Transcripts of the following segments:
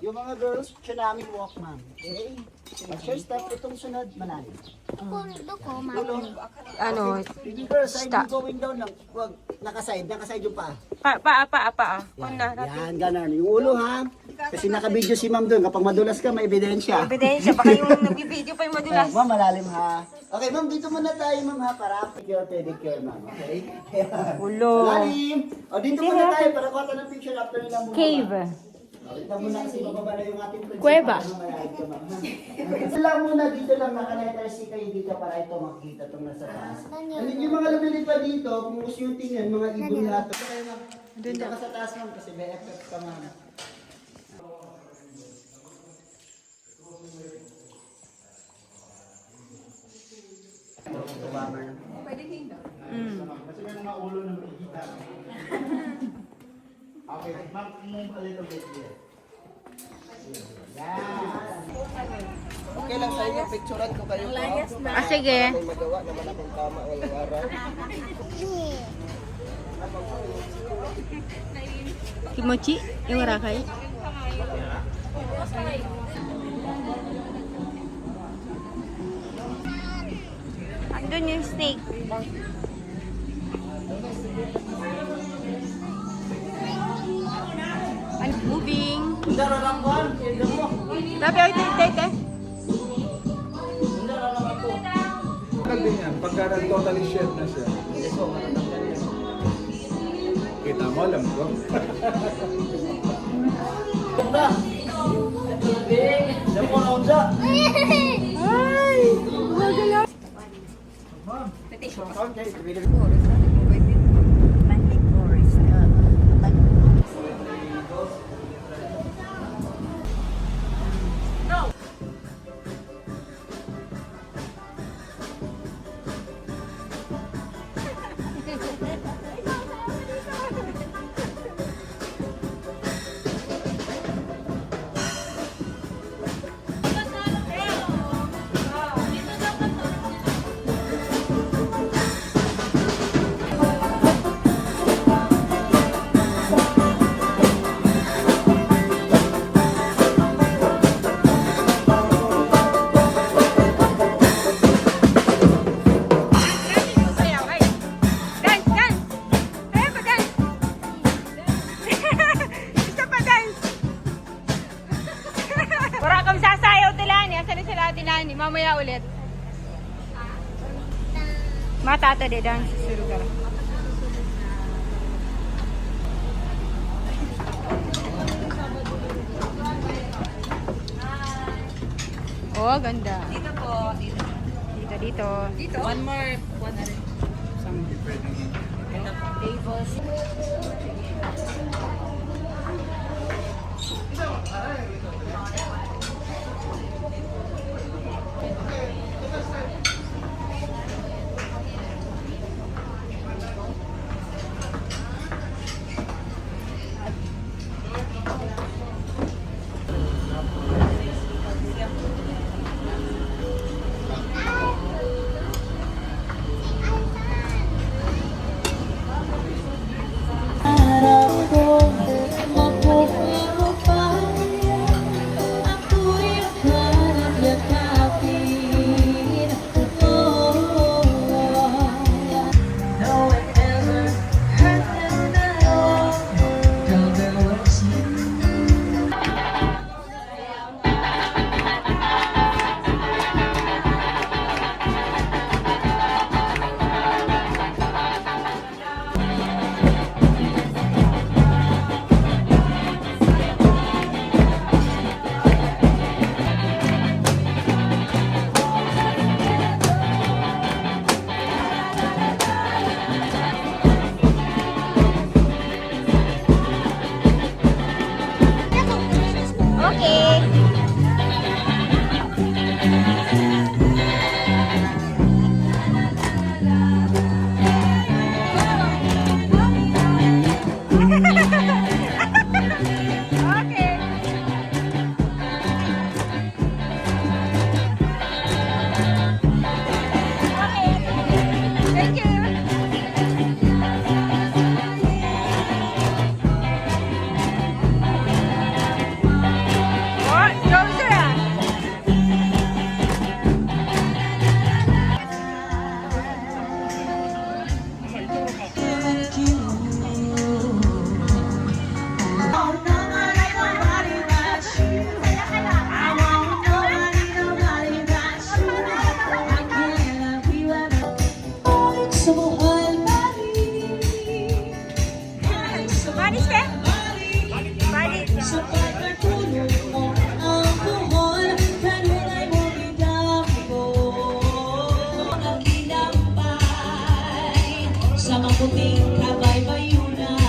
Yung mga girls, tsunami walk, ma'am. Okay? First step, itong sunod, malalim. Ano? Baby girl, side view going down lang. Huwag, nakaside yung paa. Pa. Yan, ganun. Yung ulo, ha? Kasi naka-video si ma'am doon. Kapag madulas ka, may ebidensya. Ebidensya, baka yung nag-video pa yung madulas. Ma'am, malalim, ha? Okay, ma'am, dito muna tayo, ma'am, ha? Para pedicure, ma'am. Okay? Ulo. Malalim. O, dito muna tayo para kuha tayo ng picture after nila muna. Cave. Ito muna kasi bababa na yung ating principal. Kuweba. Ito lang muna, dito lang naka-letter C kayo dito para ito makita itong nasa taas. Ano yung mga lumilipad dito, kung gusto yung tingnan, mga ibon lahat. Dito ka sa taas mo kasi may effect ka man. Pwede hindi. Kasi nga mga ulo ng makikita. Okay, ma'am, move a little bit here. Okay lang sa inyo, picturean ko kayo. Sige. May magawa naman akong tama ngayong araw. Kimochi, yung warakay. Andun yung snake. Moving. Tapi ay tete. Tagal din yan, pagka totally shed na siya. Kita mo, alam ko. Mamaya ulit. Matata de dance suruga. Oh, ganda. Dito po. Dito. Dito. One more. One na rin. Tables. puting kabaybayunan.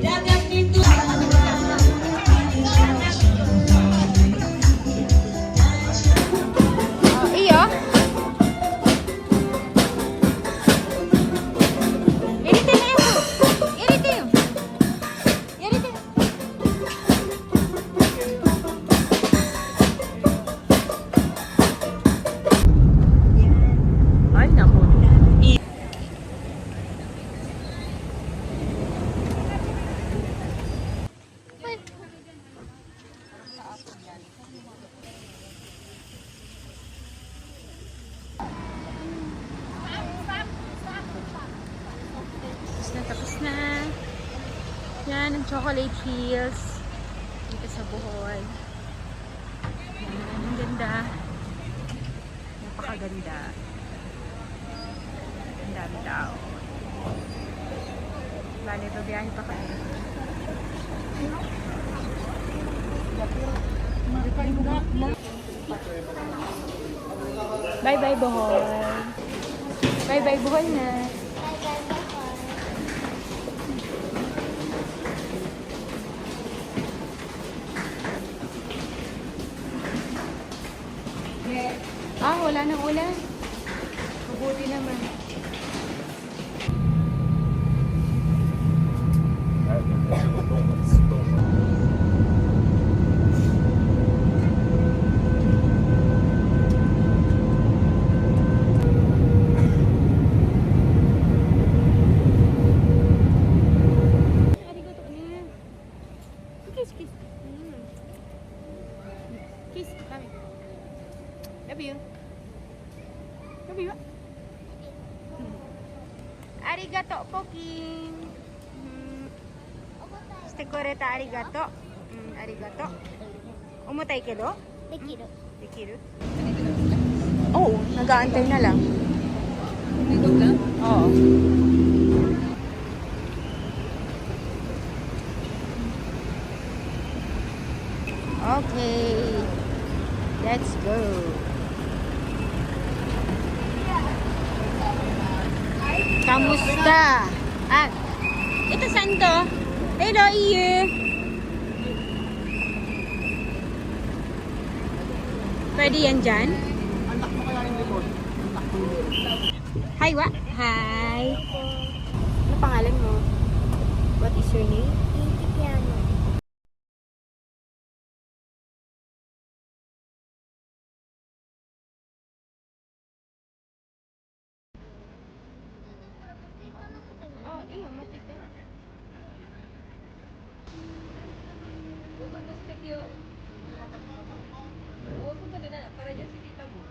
Dagat nito. Oh, iyo. Iritin na yun. Iritin yun. Iritin. Ay, naku. Tapos na, tapos na. Yan, ang chocolate hills. Dito sa Bohol. Yan, ang ganda. Napakaganda. Ang dami tao. Bale, babiyahe pa kami. Bye-bye, Bohol. Bye-bye, Bohol na. Ah, wala nang ulan. Mabuti naman. Arigato ne. Kiss, kiss. Kiss, kami. Love you. Love you. Arigato, Poking. Shite kureta arigato. Arigato. Umutay kedo? Dekiru. Dekiru? Oo, nag-aantay na lang. Dito ka? Oo. Okay. Let's go. Kamusta? Ah, ito saan to? Hello, Iye. Pwede yan dyan? Anak mo kaya yung remote? Anak mo. Hi, wa? Hi. Ano pangalan mo? What is your name? Oh, iyo, matite. Oo, kung na para dyan si tita mo.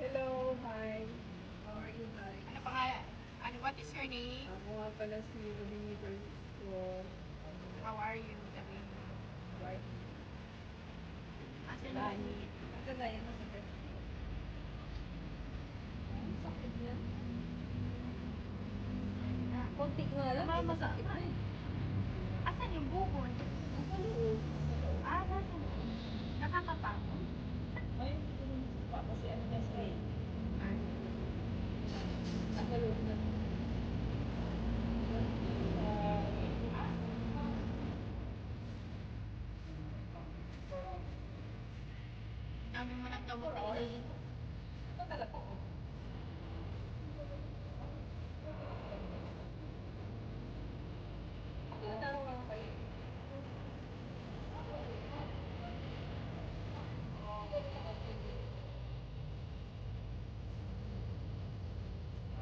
Hello, hi. How are you guys? Ano pangalan? Ano, what is your name? Ako nga pala si Ruby Francisco. How are you? Sabi mo. Right? Asan na? Ito na yan, masakit. Ang sakit niya. Konti nga lang, may masakit na eh. Asan yung bukol? Ang kaloob. Ah, nasa mo? Nakakapagod? Ay, pa kasi ano niya sa ang kaloob na. Dami mo ng tawag kainin. Ito talaga po. Tinatawag ako kayo.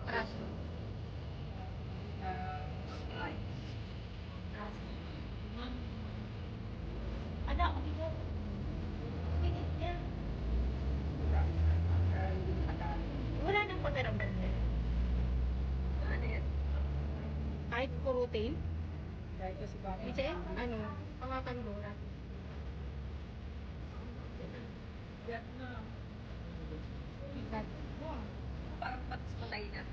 Braso. Ay. Ada, dito. Tingit niya. Wala nang pakiramdam niya. Ano yan? Kahit kurutin. Kahit kasi bakit. Kasi, ano, pangakandura. Yan na. Bigat. Parang patis patay na.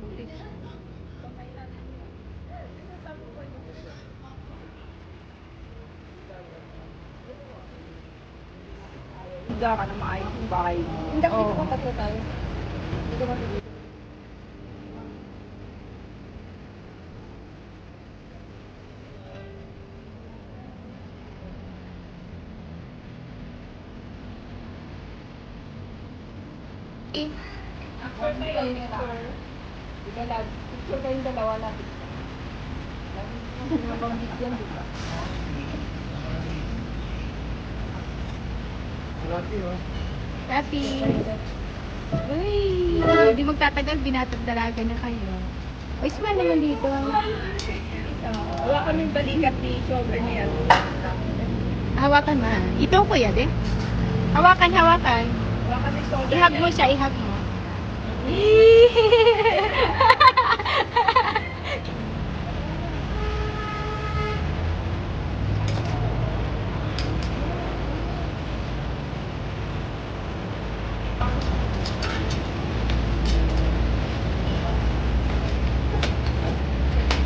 Buti. higa ka na maayos yung bahay mo. Hindi ko dito tatlo tayo. Dito ba dito? Picture kayo picture. Ika lang, picture kayong dalawa natin. Lagi mo sinabanggit yan, di ba? Happy! Uy! Hindi magtatagal, binatag dalaga na kayo. Uy, smile naman dito. Hawakan mo yung balikat ni shoulder niya. Hawakan mo. Ito ko yan eh. Hawakan, hawakan. Hawakan yung shoulder Ihag niya. mo siya, ihag mo.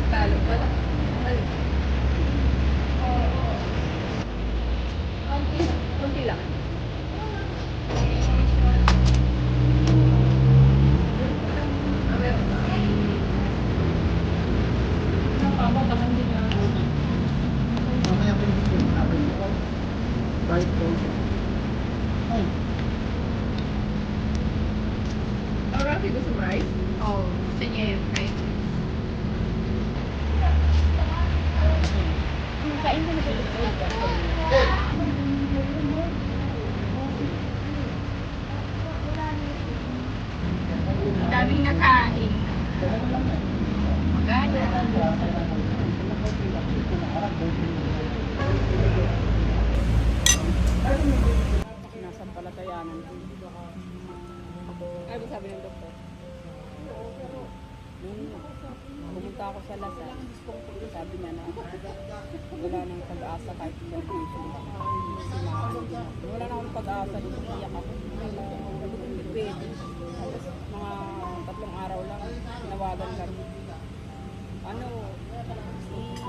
Talo pala. Kunti lang. Mamaya ko yung video. Abay ko. Bye po. Ay. Oh, Rafi, gusto mo rice? Oh, gusto niya yun, right? Kain ka na ba dito? Daming nakain. Magana. Nasampalatayanan. Ano ba sabi ng doktor? Nung pumunta ako sa Lasal, sabi niya na wala nang pag-asa kahit medication. Wala na akong pag-asa, iyak ako. Hindi pwede. Tapos mga 3 araw lang, tinawagan kami. Ano,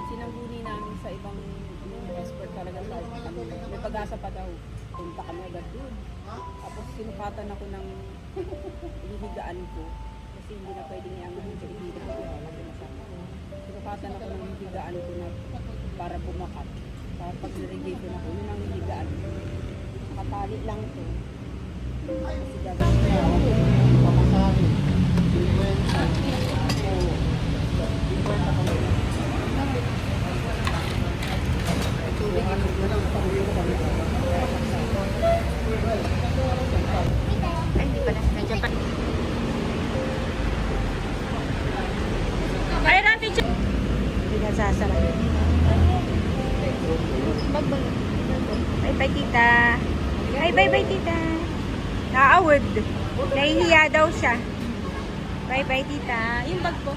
sinangguni namin sa ibang expert talaga sa may pag-asa pa daw. Punta kami agad doon. Tapos sinukatan ako ng inihigaan ko. Kasi hindi na pwedeng iangan yung dito ko. Sinukatan ako ng inihigaan ko na para bumakat. Pag nirigation ako, yun ang inihigaan ko. Nakatali lang ito. Kasi gagawin. Pamasahe. 50. Ay, hindi pala. Nandiyan pa. Ay, Rafi! Hindi na sasara. Bye-bye, tita. Bye-bye, tita. Naawad. Nahihiya daw siya. Bye-bye, tita. Yung bag ko.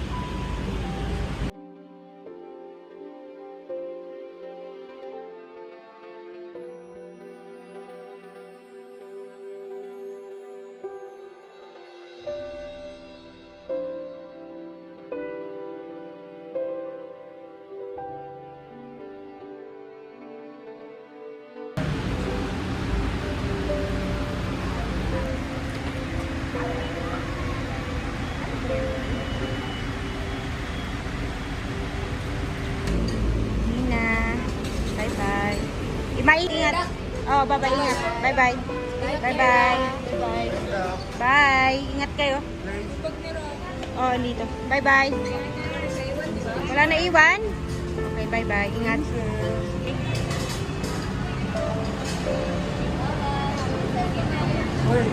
Nina. Bye-bye. Ingat. Oh, bye-bye. Ingat. Bye-bye. Bye-bye. Bye. Ingat kayo. Oh, dito. Bye-bye. Wala na iwan? Okay, bye-bye. Ingat. Hoy,